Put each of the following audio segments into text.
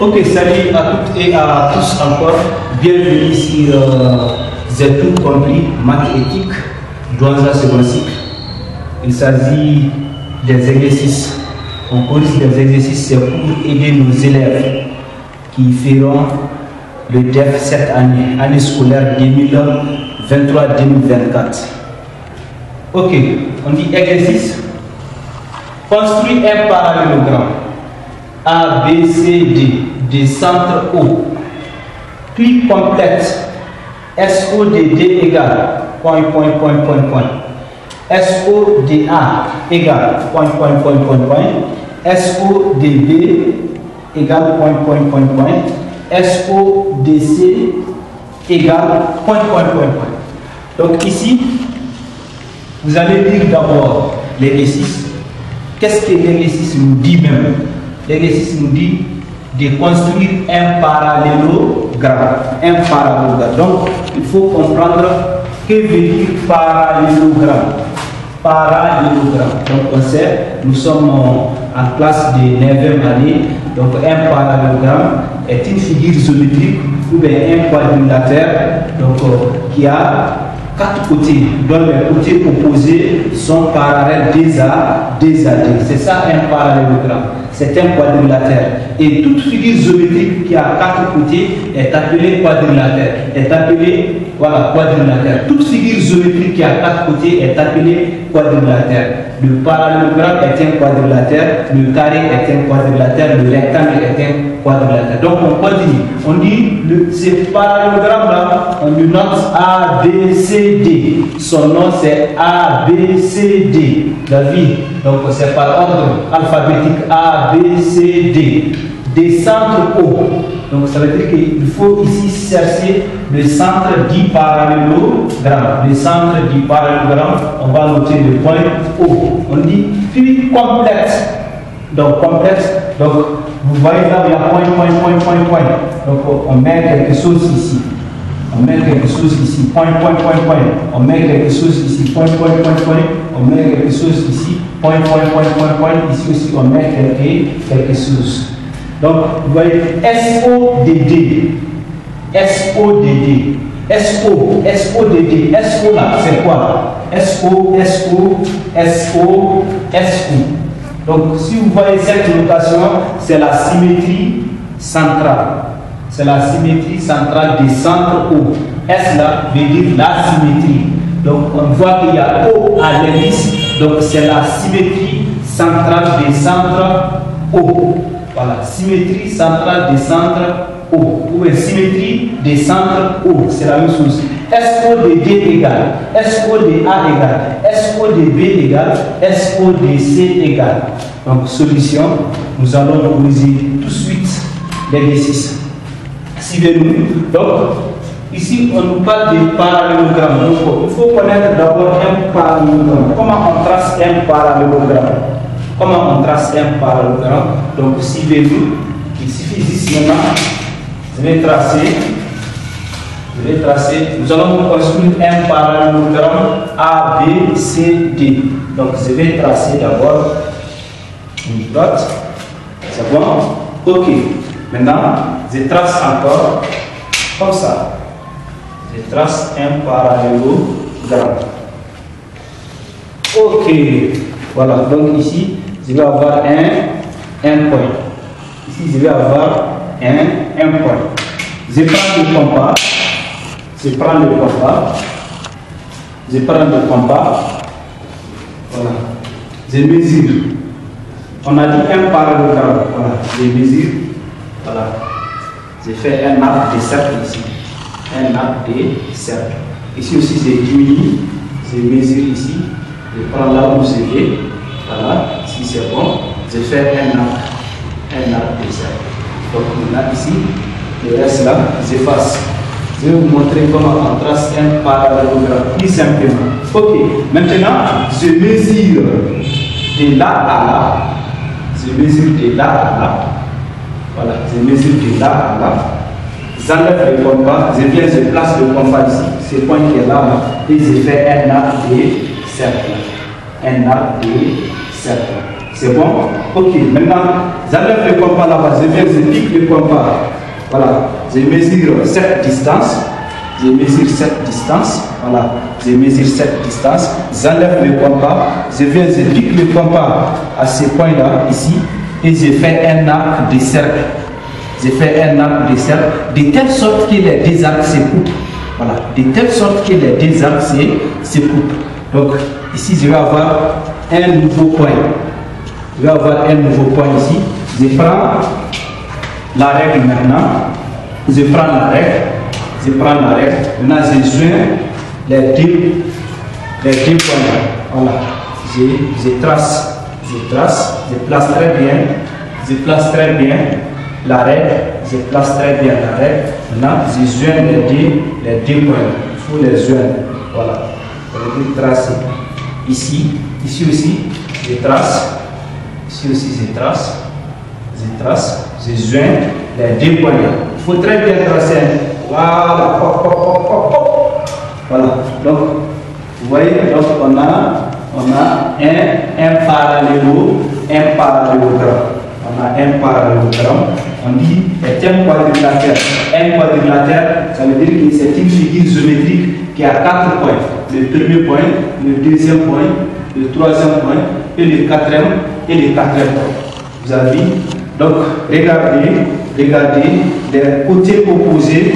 Ok, salut à toutes et à tous encore. Bienvenue sur J'ai tout compris, maths éthique, Douanza second cycle. Il s'agit des exercices. On corrige des exercices, c'est pour aider nos élèves qui feront le DEF cette année scolaire 2023-2024. Ok, on dit exercice. Construis un parallélogramme A, B, C, D, des centres O. Puis complète SODD égale point. SODA égale point. SODB égale point. SODC égale point. Donc ici, vous allez lire d'abord l'exercice. Qu'est-ce que l'exercice nous dit même? L'exercice nous dit de construire un parallélogramme. Donc, il faut comprendre que veut dire parallélogramme. Donc, on sait, nous sommes en classe de 9e année. Donc, un parallélogramme est une figure géométrique ou bien un quadrilatère qui a 4 côtés, dont les côtés opposés sont parallèles D à D. C'est ça un parallélogramme. C'est un quadrilatère. Et toute figure géométrique qui a 4 côtés est appelée quadrilatère. Quadrilatère. Toute figure géométrique qui a 4 côtés est appelée quadrilatère. Le parallélogramme est un quadrilatère, le carré est un quadrilatère, le rectangle est un quadrilatère. Donc on continue. On dit ce parallélogramme-là, on lui note A, B, C, D. Son nom c'est A, B, C, D. Donc c'est par ordre alphabétique A, B, C, D. Des centres O. Donc ça veut dire qu'il faut ici chercher le centre du parallélogramme. Le centre du parallélogramme, on va noter le point O. On dit puis complète. Donc complète. Donc vous voyez là il y a point. Donc on met quelque chose ici. On met quelque chose ici, point. On met quelque chose ici, point. On met quelque chose ici, point. Ici aussi, on met quelque chose. Donc, vous voyez, SODD. SO là, c'est quoi? SO. Donc, si vous voyez cette notation, c'est la symétrie centrale. C'est la symétrie centrale des centres O. S là veut dire la symétrie. Donc on voit qu'il y a O à l'indice. Donc c'est la symétrie centrale des centres O. Voilà, symétrie centrale des centres O. Ou bien symétrie des centres O. C'est la même chose. SODD égale, SODA égale, SODB égale, SODC égale. Donc solution, nous allons corriger tout de suite l'exercice. Suivez-nous. Donc, ici, on nous parle de parallélogramme. Donc, il faut connaître d'abord un parallélogramme. Comment on trace un parallélogramme? Donc, suivez-nous. Il suffit juste maintenant. Je vais tracer. Nous allons construire un parallélogramme A, B, C, D. Donc, je vais tracer d'abord une droite. C'est bon? Ok. Maintenant, je trace encore comme ça. Je trace un parallélogramme. Ok. Voilà. Donc ici, je vais avoir un point. Ici, je vais avoir un point. Je prends le compas. Voilà. Je mesure. On a dit un parallélogramme. Voilà. Je mesure. Voilà. J'ai fait un arc de cercle ici. Ici aussi, je diminue. Je mesure ici. Je prends là où je vais. Voilà. Si c'est bon, je fais un arc de cercle. Donc maintenant ici, le reste là, j'efface. Je vais vous montrer comment on trace un parallélogramme plus simplement. Ok. Maintenant, je mesure de là à là. Voilà, je mesure de là à là. J'enlève le compas, je place le compas ici, ce point qui est là, et je fais un arc de cercle. C'est bon? Ok, maintenant, j'enlève le compas là-bas, je viens, je pique le compas. Voilà, je mesure cette distance. Je mesure cette distance. Voilà, je mesure cette distance. J'enlève le compas. Je viens, je pique le compas à ce point-là, ici. Et je fais un arc de cercle. Je fais un arc de cercle de telle sorte que les deux arcs se coupent. Voilà, de telle sorte que les deux arcs se coupent. Donc, ici, je vais avoir un nouveau point. Je vais avoir un nouveau point ici. Je prends la règle maintenant. Je prends la règle. Je prends la règle. Maintenant, je joins les deux points. Voilà. Je trace. Je trace. Je place très bien. Je place très bien la règle. Je place très bien la règle. Maintenant, je joins les deux points. Il faut les joindre. Voilà. Je vais tracer. Ici aussi, je trace. Ici aussi, je trace. Je trace. Je joins les deux points. Il faut très bien tracer. Voilà. Voilà. Donc, vous voyez, donc on a un parallélogramme. On a un parallélogramme. On dit est un quadrilatère. Un quadrilatère, ça veut dire que c'est une figure géométrique qui a 4 points. Le premier point, le deuxième point, le troisième point et le quatrième point. Vous avez vu? Donc, regardez, les côtés opposés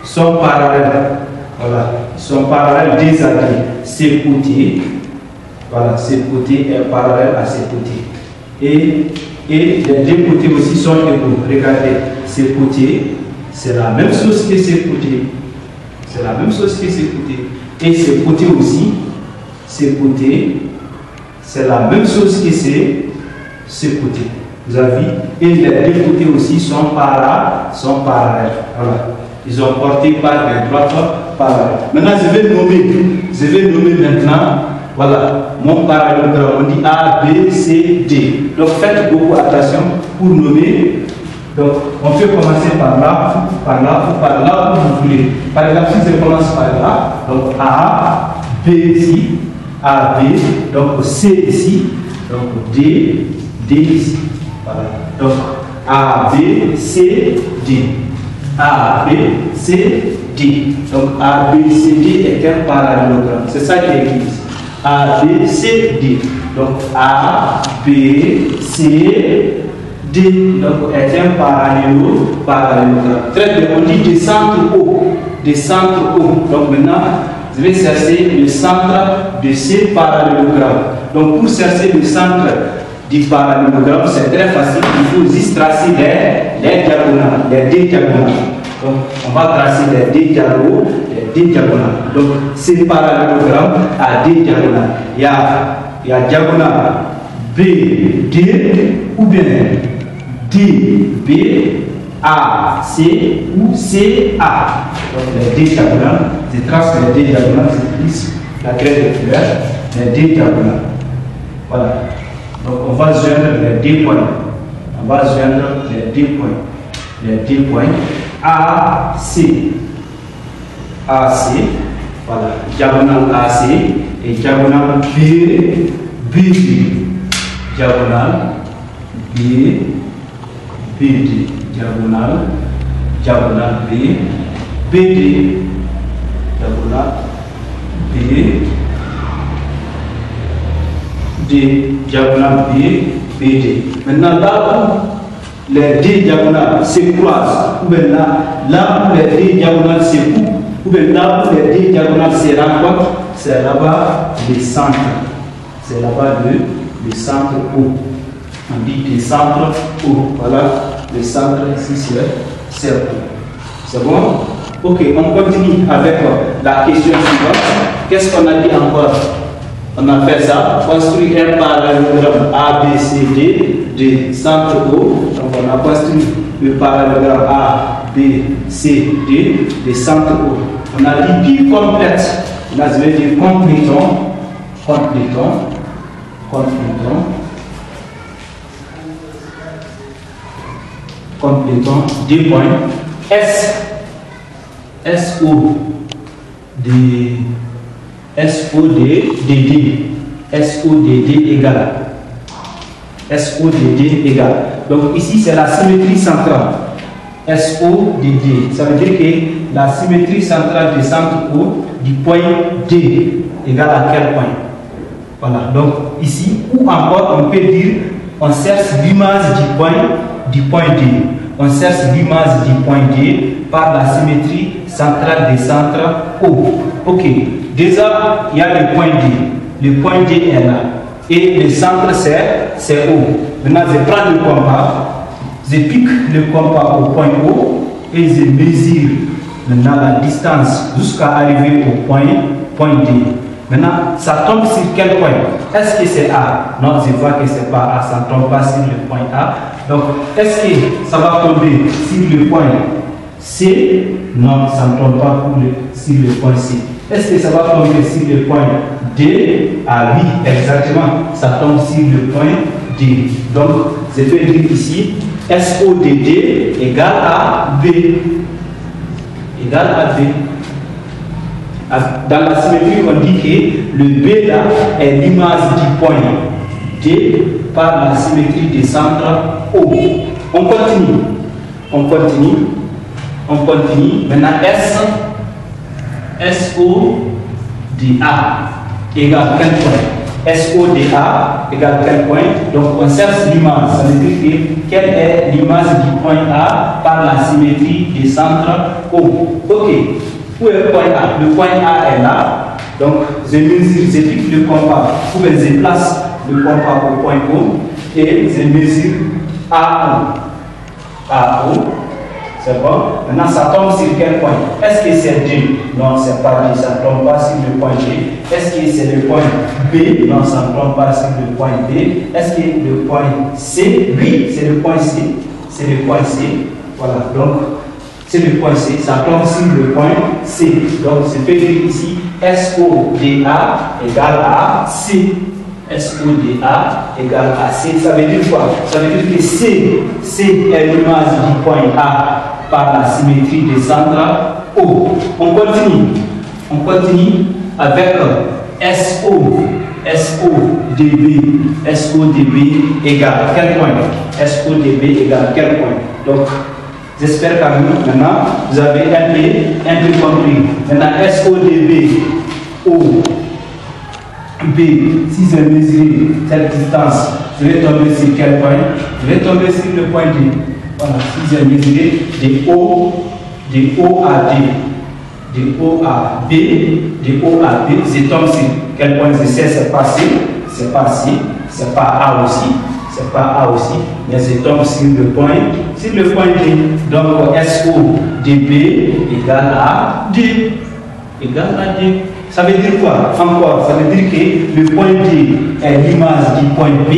sont parallèles. Voilà, ils sont parallèles des alliés. Ces côtés, voilà, ces côtés est parallèle à ces côtés. Et les deux côtés aussi sont égaux. Regardez, ces côtés, c'est la même chose que ces côtés. C'est la même chose que ces côtés. Et ces côtés aussi, ces côtés, c'est la même chose que ces côtés. Vous avez vu? Et les deux côtés aussi sont parallèles. Voilà. Ils ont porté par des droites parallèles. Maintenant, je vais nommer maintenant, voilà, mon parallélogramme. On dit A, B, C, D. Donc, faites beaucoup attention pour nommer. Donc, on peut commencer par là, par là où vous voulez. Par exemple, si je commence par là, donc A, B ici, A, B, donc C ici, donc D, D ici. Voilà. Donc, A, B, C, D. A, B, C, D. Donc, A, B, C, D est un parallélogramme. C'est ça qui est écrit ici. A, B, C, D. Donc, A, B, C, D. Donc, est un parallélogramme. Très bien. On dit des centres hauts. Des centres hauts. Donc, maintenant, je vais chercher le centre de ces parallélogrammes. Donc, pour chercher le centre du parallélogramme, c'est très facile. Il faut juste tracer les diagonales, les deux diagonales. Donc, on va tracer les deux diagonales. Donc, ces parallélogrammes à deux diagonales. Il y a diagonale B, D, ou bien D, B, A, C ou C, A. Donc, les deux diagonales, je trace les deux diagonales, je glisse la craie de couleur, les deux diagonales. Voilà. Donc, on va joindre les deux points. On va joindre les deux points. Les deux points. A, C. A, C. Voilà. Diagonale A, C. Et diagonale B, B, D. Diagonale B, B, D. Diagonale B, B, D. Diagonale B, D, diagonale B, B, D. Maintenant, là où les deux diagonales se croisent, ou bien là où les deux diagonales se coupent, ou bien là où les deux diagonales se rencontrent, c'est là-bas le centre. C'est là-bas le centre O. On dit le centre O. Voilà, le centre ici, c'est O. C'est bon? Ok, on continue avec la question suivante. Qu'est-ce qu'on a dit encore? On a fait ça, construire un parallélogramme A, B, C, D, de centre O. Donc on a construit le parallélogramme A, B, C, D, de centre O. On a dit qui complète. Là, je vais dire complétons. Complétons 2 points. SO D. SODD égale SO de D égale. Donc ici c'est la symétrie centrale. SO de D. Ça veut dire que la symétrie centrale du centre O du point D égale à quel point? Voilà. Donc ici, ou encore on peut dire, on cherche l'image du point D. On cherche l'image du point D par la symétrie centrale des centres O. Ok. Déjà, il y a le point D. Le point D est là. Et le centre c'est O. Maintenant, je prends le compas. Je pique le compas au point O et je mesure maintenant la distance jusqu'à arriver au point D. Maintenant, ça tombe sur quel point? Est-ce que c'est A? Non, je vois que c'est pas A, ça ne tombe pas sur le point A. Donc, est-ce que ça va tomber sur le point C? Non, ça ne tombe pas sur le point C. Est-ce que ça va tomber sur le point D? Ah oui, exactement, ça tombe sur le point D. Donc, je peux dire ici, SO de D égale à B. Égale à B. Dans la symétrie, on dit que le B là est l'image du point D par la symétrie des centres O. On continue. On continue. On continue. Maintenant, SO de A égale quel point? SO de A égale quel point? Donc on cherche l'image. Ça veut dire que quelle est l'image du point A par la symétrie des centres O. Ok. Où est le point A? Le point A est là. Donc je mesure, je pique le compas. Ou bien je place le compas au point O et je mesure AO. AO. C'est bon. Maintenant, ça tombe sur quel point? Est-ce que c'est D? Non, c'est pas D. Ça ne tombe pas sur le point D. Est-ce que c'est le point B? Non, ça ne tombe pas sur le point D. Est-ce que le point C? Oui, c'est le point C. C'est le point C. Voilà. Donc, c'est le point C. Ça tombe sur le point C. Donc, je peux dire ici SODA égale à C. SODA égale à C. Ça veut dire quoi? Ça veut dire que C est l'image du point A par la symétrie des centres O. On continue. On continue avec SODB égale quel point? SODB égale quel point? Donc, j'espère qu'à vous, maintenant, vous avez un peu compris. Maintenant, SODB, O, B, si je mesure cette distance, je vais tomber sur quel point? Je vais tomber sur le point D. Voilà, si j'ai mesuré de O à D, de O à B, de O à B, je tombe sur quel point? Je sais, c'est pas C, c'est pas C, c'est pas A aussi, c'est pas A aussi, mais je tombe sur le point D. Donc SO de B égale à D. Égale à D. Ça veut dire quoi? Encore, ça veut dire que le point D est l'image du point B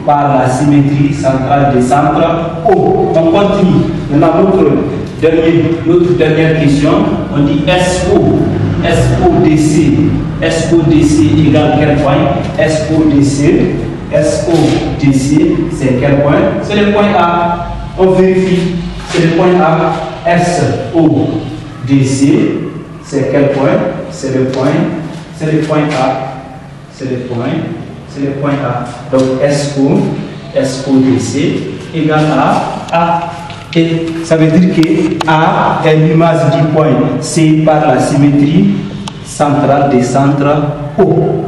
par la symétrie centrale des centres O. On continue. Maintenant, notre dernière question, on dit SODC égale quel point? SODC, c'est quel point? C'est le point A. On vérifie. C'est le point A. SODC, c'est quel point? C'est le point A. C'est le point A. Donc SODC égale à A. Et ça veut dire que A est l'image du point C par la symétrie centrale des centres O.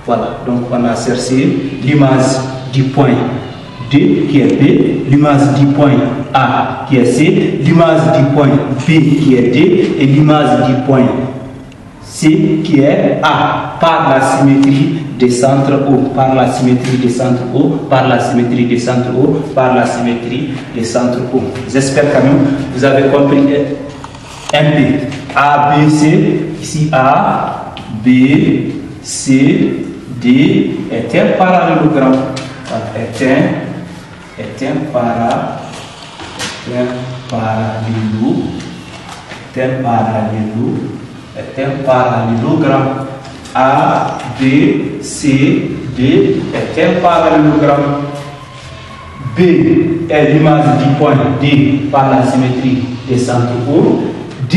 Voilà, donc on a cherché l'image du point D qui est B, l'image du point A qui est C, l'image du point B qui est D et l'image du point C qui est A par la symétrie des centres O, par la symétrie des centres O, par la symétrie des centres O, par la symétrie des centres O. J'espère quand même que vous avez compris un peu. A, B, C, ici A, B, C, D est un parallélogramme. Est un parallélogramme. A, B, C, D est un parallélogramme. B est l'image du point D par la symétrie des centres O. D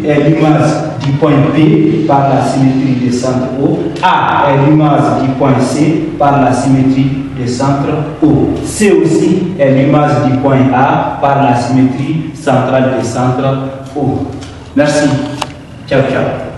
est l'image du point B par la symétrie des centres O. A est l'image du point C par la symétrie du centre O. C aussi est l'image du point A par la symétrie centrale du centre O. Merci. Ciao, ciao.